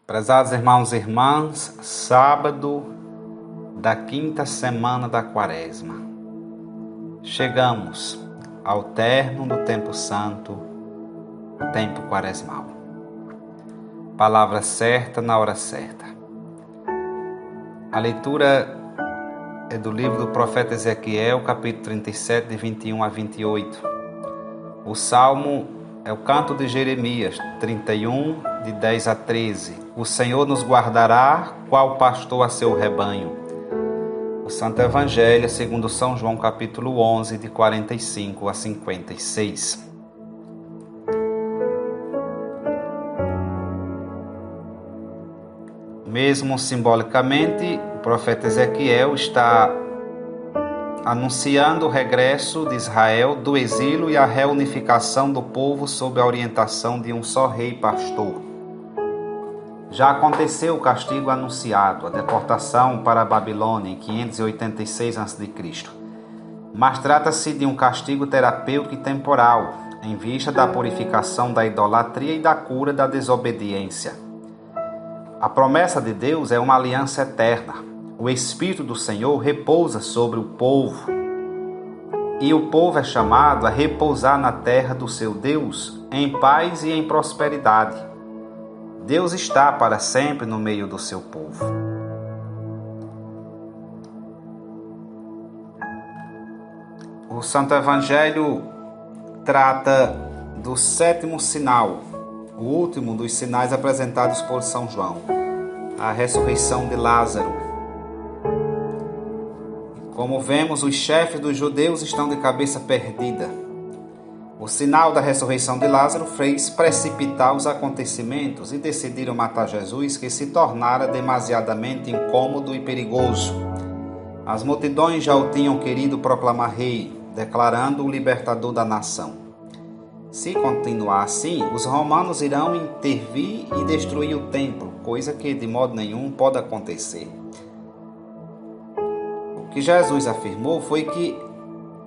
Prezados irmãos e irmãs, sábado da quinta semana da Quaresma. Chegamos ao término do tempo santo, tempo quaresmal. Palavra certa na hora certa. A leitura é do livro do profeta Ezequiel, capítulo 37, de 21 a 28. O salmo é o canto de Jeremias, 31, de 10 a 13. O Senhor nos guardará, qual pastor a seu rebanho. O Santo Evangelho, segundo São João, capítulo 11, de 45 a 56. Mesmo simbolicamente, o profeta Ezequiel está anunciando o regresso de Israel do exílio e a reunificação do povo sob a orientação de um só rei pastor. Já aconteceu o castigo anunciado, a deportação para a Babilônia em 586 a.C., mas trata-se de um castigo terapêutico e temporal, em vista da purificação da idolatria e da cura da desobediência. A promessa de Deus é uma aliança eterna. O Espírito do Senhor repousa sobre o povo, e o povo é chamado a repousar na terra do seu Deus, em paz e em prosperidade. Deus está para sempre no meio do seu povo. O Santo Evangelho trata do sétimo sinal, o último dos sinais apresentados por São João, a ressurreição de Lázaro. Como vemos, os chefes dos judeus estão de cabeça perdida. O sinal da ressurreição de Lázaro fez precipitar os acontecimentos e decidiram matar Jesus, que se tornara demasiadamente incômodo e perigoso. As multidões já o tinham querido proclamar rei, declarando o libertador da nação. Se continuar assim, os romanos irão intervir e destruir o templo, coisa que de modo nenhum pode acontecer. O que Jesus afirmou foi que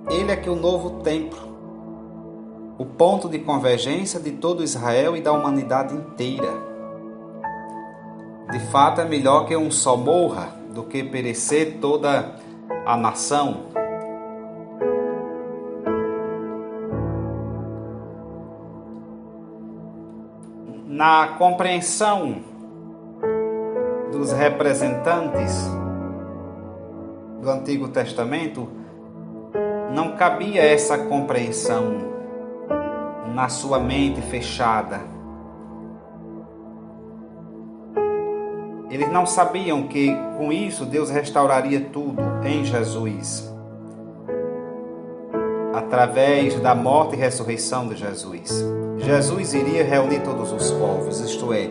ele é que o novo templo, o ponto de convergência de todo Israel e da humanidade inteira. De fato, é melhor que um só morra do que perecer toda a nação. Na compreensão dos representantes do Antigo Testamento, não cabia essa compreensão na sua mente fechada. Eles não sabiam que com isso Deus restauraria tudo em Jesus, através da morte e ressurreição de Jesus. Jesus iria reunir todos os povos, isto é,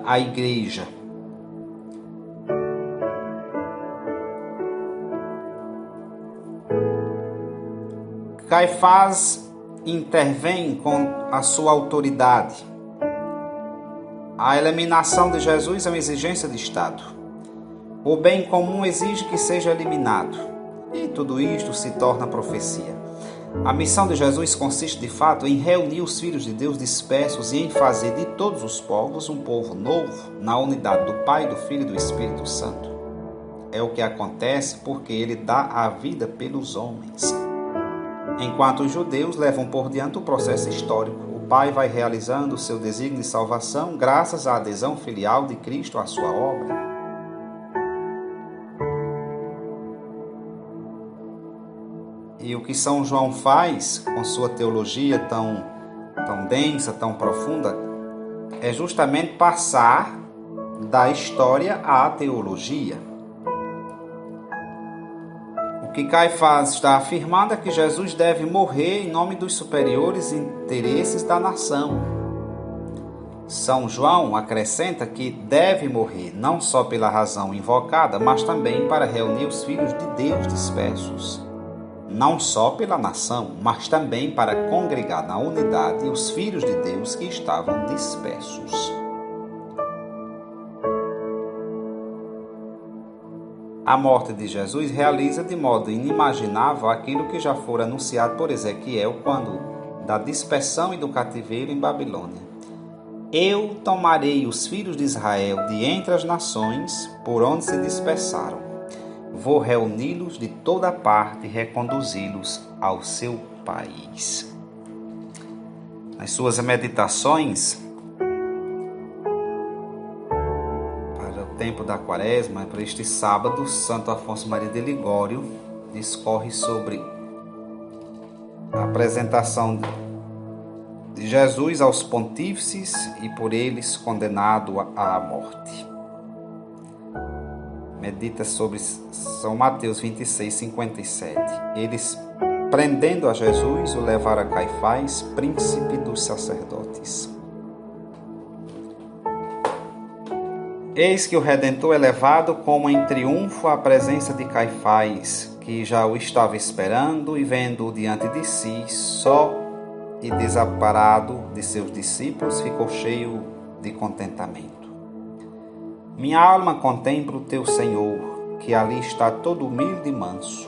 a igreja. Caifás intervém com a sua autoridade. A eliminação de Jesus é uma exigência de Estado. O bem comum exige que seja eliminado, e tudo isto se torna profecia. A missão de Jesus consiste, de fato, em reunir os filhos de Deus dispersos e em fazer de todos os povos um povo novo, na unidade do Pai, do Filho e do Espírito Santo. É o que acontece porque ele dá a vida pelos homens. Enquanto os judeus levam por diante o processo histórico, o Pai vai realizando o seu desígnio de salvação graças à adesão filial de Cristo à sua obra. E o que São João faz com sua teologia tão densa, tão profunda, é justamente passar da história à teologia. O que Caifás está afirmando é que Jesus deve morrer em nome dos superiores interesses da nação. São João acrescenta que deve morrer não só pela razão invocada, mas também para reunir os filhos de Deus dispersos. Não só pela nação, mas também para congregar na unidade os filhos de Deus que estavam dispersos. A morte de Jesus realiza de modo inimaginável aquilo que já fora anunciado por Ezequiel quando da dispersão e do cativeiro em Babilônia. Eu tomarei os filhos de Israel de entre as nações por onde se dispersaram. Vou reuni-los de toda parte e reconduzi-los ao seu país. Nas suas meditações para o tempo da Quaresma, para este sábado, Santo Afonso Maria de Ligório discorre sobre a apresentação de Jesus aos pontífices e por eles condenado à morte. Medita sobre São Mateus 26, 57. Eles, prendendo a Jesus, o levaram a Caifás, príncipe dos sacerdotes. Eis que o Redentor é levado como em triunfo à presença de Caifás, que já o estava esperando e vendo-o diante de si, só e desamparado de seus discípulos, ficou cheio de contentamento. Minha alma contempla o teu Senhor, que ali está todo humilde e manso.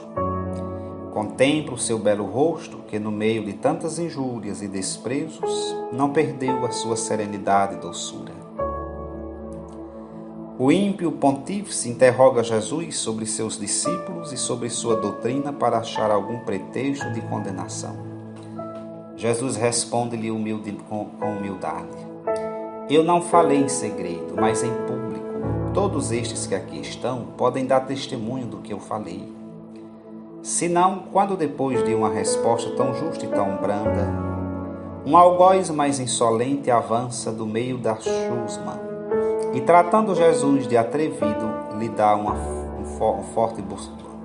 Contempla o seu belo rosto, que no meio de tantas injúrias e desprezos, não perdeu a sua serenidade e doçura. O ímpio pontífice interroga Jesus sobre seus discípulos e sobre sua doutrina para achar algum pretexto de condenação. Jesus responde-lhe com humildade: Eu não falei em segredo, mas em público. Todos estes que aqui estão podem dar testemunho do que eu falei. Senão, quando depois de uma resposta tão justa e tão branda, um algoz mais insolente avança do meio da chusma e, tratando Jesus de atrevido, lhe dá uma forte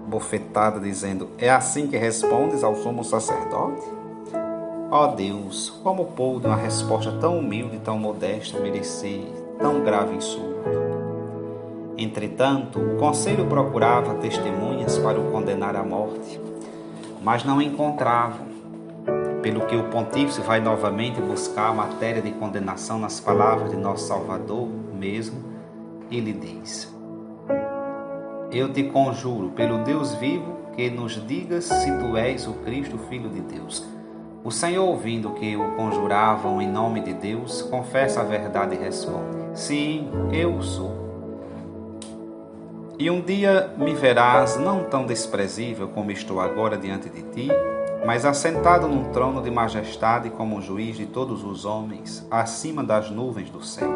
bofetada, dizendo: É assim que respondes ao sumo sacerdote? Ó Deus, como pôde uma resposta tão humilde e tão modesta merecer tão grave insulto? Entretanto, o conselho procurava testemunhas para o condenar à morte, mas não encontravam, pelo que o pontífice vai novamente buscar a matéria de condenação nas palavras de nosso Salvador mesmo, e lhe diz: Eu te conjuro, pelo Deus vivo, que nos digas se tu és o Cristo, Filho de Deus. O Senhor, ouvindo que o conjuravam em nome de Deus, confessa a verdade e responde: Sim, eu sou. E um dia me verás não tão desprezível como estou agora diante de ti, mas assentado num trono de majestade como juiz de todos os homens, acima das nuvens do céu.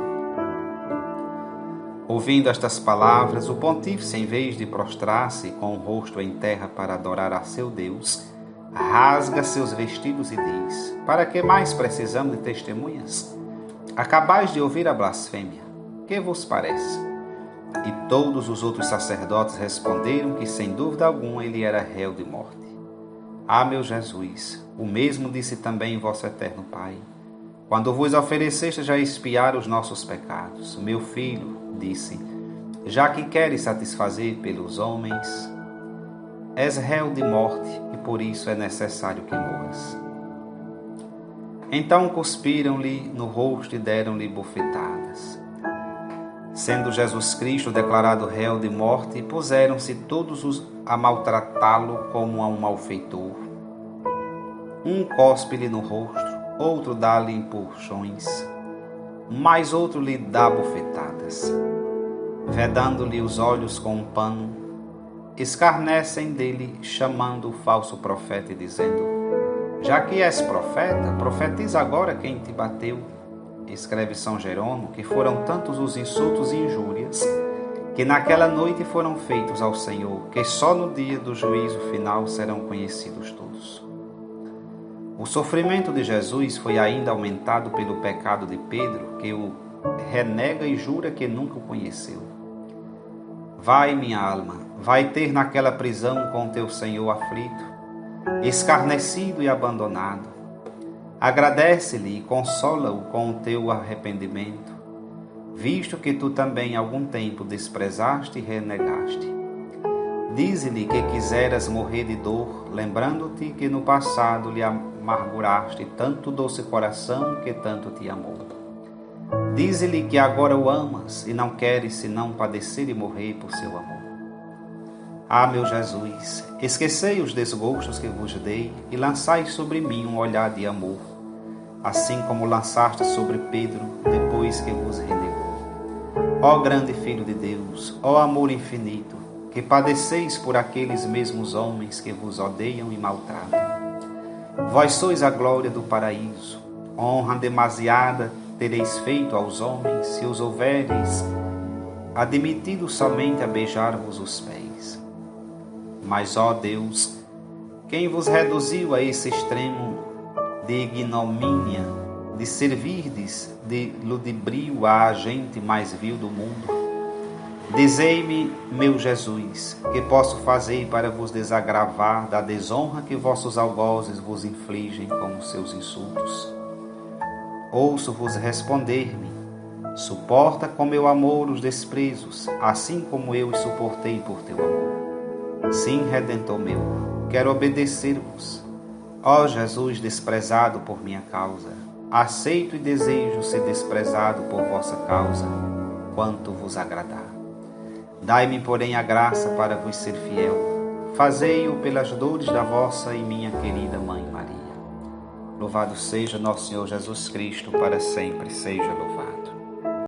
Ouvindo estas palavras, o pontífice, em vez de prostrar-se com o rosto em terra para adorar a seu Deus, rasga seus vestidos e diz: Para que mais precisamos de testemunhas? Acabais de ouvir a blasfêmia. Que vos parece? E todos os outros sacerdotes responderam que, sem dúvida alguma, ele era réu de morte. Ah, meu Jesus, o mesmo disse também vosso eterno Pai, quando vos ofereceste a expiar os nossos pecados. Meu filho, disse, já que queres satisfazer pelos homens, és réu de morte e por isso é necessário que morras. Então cuspiram-lhe no rosto e deram-lhe bofetadas. Sendo Jesus Cristo declarado réu de morte, puseram-se todos a maltratá-lo como a um malfeitor. Um cospe-lhe no rosto, outro dá-lhe empurrões, mais outro lhe dá bofetadas. Vedando-lhe os olhos com um pano, escarnecem dele, chamando o falso profeta e dizendo: Já que és profeta, profetiza agora quem te bateu. Escreve São Jerônimo que foram tantos os insultos e injúrias que naquela noite foram feitos ao Senhor, que só no dia do juízo final serão conhecidos todos. O sofrimento de Jesus foi ainda aumentado pelo pecado de Pedro, que o renega e jura que nunca o conheceu. Vai, minha alma, vai ter naquela prisão com teu Senhor aflito, escarnecido e abandonado. Agradece-lhe e consola-o com o teu arrependimento, visto que tu também algum tempo desprezaste e renegaste. Dize-lhe que quiseras morrer de dor, lembrando-te que no passado lhe amarguraste tanto doce coração que tanto te amou. Dize-lhe que agora o amas e não queres senão padecer e morrer por seu amor. Ah, meu Jesus, esquecei os desgostos que vos dei e lançai sobre mim um olhar de amor. assim como lançaste sobre Pedro depois que vos renegou. Ó grande Filho de Deus, ó amor infinito, que padeceis por aqueles mesmos homens que vos odeiam e maltratam. Vós sois a glória do paraíso, honra demasiada tereis feito aos homens, se os houveres admitido somente a beijar-vos os pés. Mas, ó Deus, quem vos reduziu a esse extremo de ignomínia, de servirdes de ludibrio à agente mais vil do mundo? Dizei-me, meu Jesus, que posso fazer para vos desagravar da desonra que vossos algozes vos infligem com os seus insultos? Ouço-vos responder-me: suporta com meu amor os desprezos, assim como eu os suportei por teu amor. Sim, Redentor meu, quero obedecer-vos. Ó Jesus desprezado por minha causa, aceito e desejo ser desprezado por vossa causa, quanto vos agradar. Dai-me, porém, a graça para vos ser fiel. Fazei-o pelas dores da vossa e minha querida Mãe Maria. Louvado seja nosso Senhor Jesus Cristo, para sempre seja louvado.